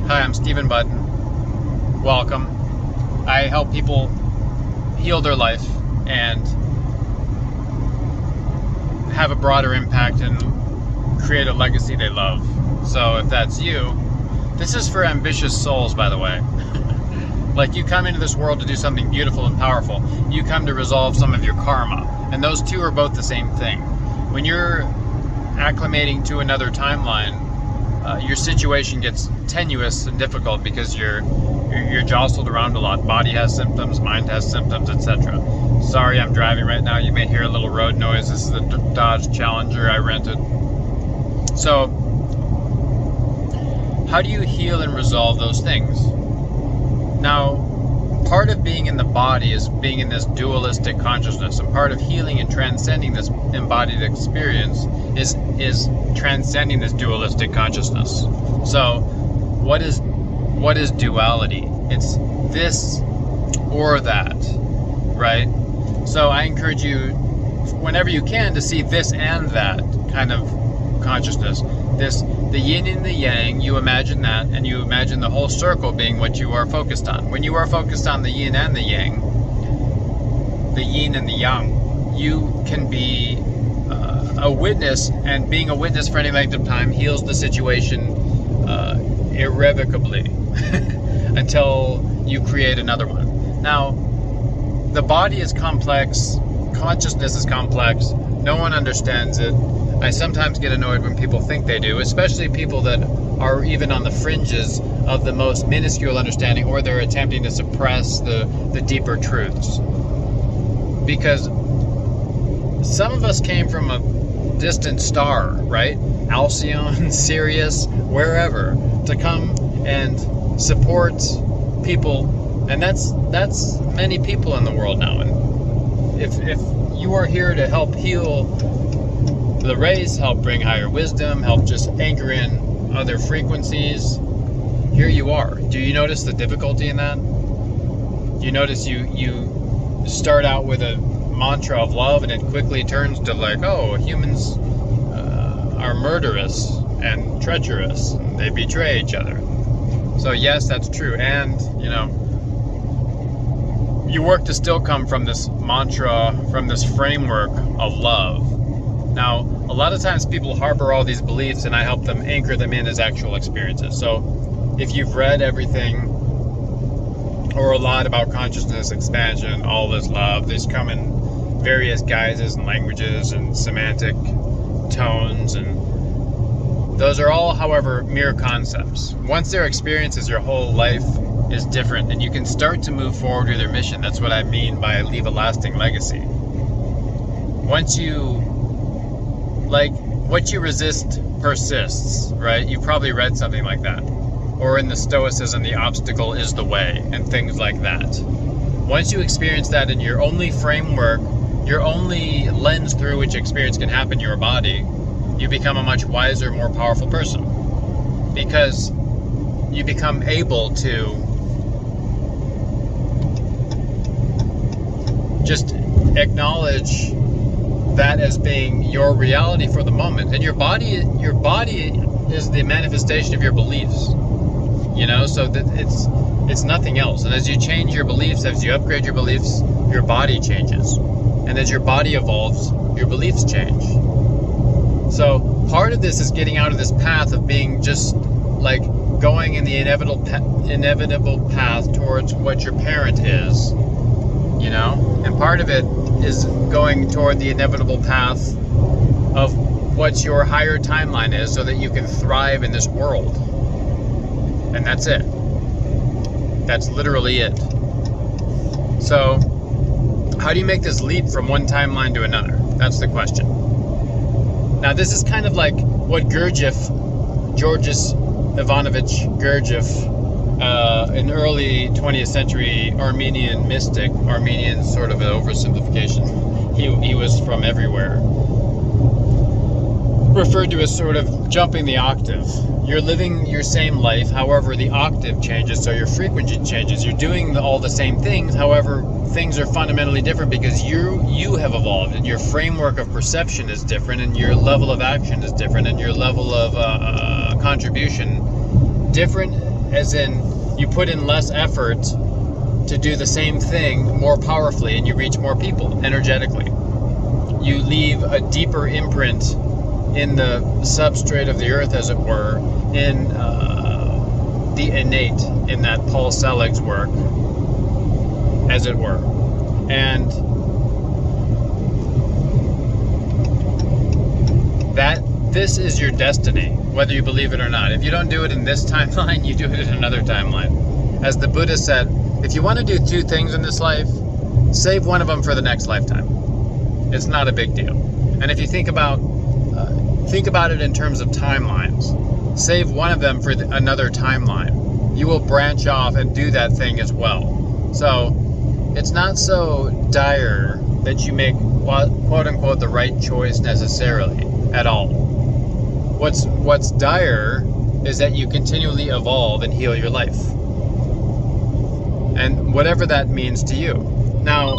Hi, I'm Stephen Button. Welcome. I help people heal their life and have a broader impact and create a legacy they love. So if that's you, this is for ambitious souls, by the way. Like, you come into this world to do something beautiful and powerful. You come to resolve some of your karma. And those two are both the same thing. When you're acclimating to another timeline, your situation gets tenuous and difficult because you're jostled around a lot. Body has symptoms, mind has symptoms, etc. Sorry, I'm driving right now. You may hear a little road noise. This is the Dodge Challenger I rented. So, how do you heal and resolve those things? Now, part of being in the body is being in this dualistic consciousness, and part of healing and transcending this embodied experience is transcending this dualistic consciousness. So, what is duality? It's this or that, right? So I encourage you, whenever you can, to see this and that kind of consciousness. The yin and the yang, you imagine that, and you imagine the whole circle being what you are focused on. When you are focused on the yin and the yang, the yin and the yang, you can be a witness, and being a witness for any length of time heals the situation irrevocably until you create another one. Now, the body is complex, consciousness is complex, no one understands it. I sometimes get annoyed when people think they do, especially people that are even on the fringes of the most minuscule understanding, or they're attempting to suppress the deeper truths. Because some of us came from a distant star, right? Alcyone, Sirius, wherever, to come and support people, and that's many people in the world now. And if you are here to help heal the race, help bring higher wisdom, help just anchor in other frequencies, here you are. Do you notice the difficulty in that? Do you notice you start out with a mantra of love, and it quickly turns to like, oh, humans are murderous and treacherous, and they betray each other. So yes, that's true. And you work to still come from this mantra, from this framework of love. Now, a lot of times people harbor all these beliefs, and I help them anchor them in as actual experiences. So if you've read everything or a lot about consciousness expansion, all this love, these come in various guises and languages and semantic tones, and those are all, however, mere concepts. Once they're experiences, your whole life is different, and you can start to move forward with your mission. That's what I mean by leave a lasting legacy. Once you, like, what you resist persists, right? You probably read something like that. Or in the Stoicism, the obstacle is the way, and things like that. Once you experience that in your only framework, your only lens through which experience can happen, your body, you become a much wiser, more powerful person. Because you become able to just acknowledge that as being your reality for the moment. And your body is the manifestation of your beliefs. So that it's nothing else. And as you change your beliefs, as you upgrade your beliefs, your body changes. And as your body evolves, your beliefs change. So part of this is getting out of this path of being just like going in the inevitable path towards what your parent is, and part of it is going toward the inevitable path of what your higher timeline is, so that you can thrive in this world. And that's it. That's literally it. So how do you make this leap from one timeline to another? That's the question. Now, this is kind of like what Georgios Ivanovich Gurdjieff, an early 20th century Armenian mystic, Armenian sort of an oversimplification, he was from everywhere, referred to as sort of jumping the octave. You're living your same life, however the octave changes, so your frequency changes. You're doing all the same things, however things are fundamentally different because you have evolved, and your framework of perception is different, and your level of action is different, and your level of contribution different as in you put in less effort to do the same thing more powerfully, and you reach more people energetically. You leave a deeper imprint in the substrate of the earth, as it were, in the innate, in that Paul Selig's work, as it were. And this is your destiny, whether you believe it or not. If you don't do it in this timeline, you do it in another timeline. As the Buddha said, if you want to do 2 things in this life, save one of them for the next lifetime. It's not a big deal. And if you think about it in terms of timelines, save one of them for another timeline. You will branch off and do that thing as well. So it's not so dire that you make quote unquote the right choice necessarily at all. What's dire is that you continually evolve and heal your life. And whatever that means to you. Now,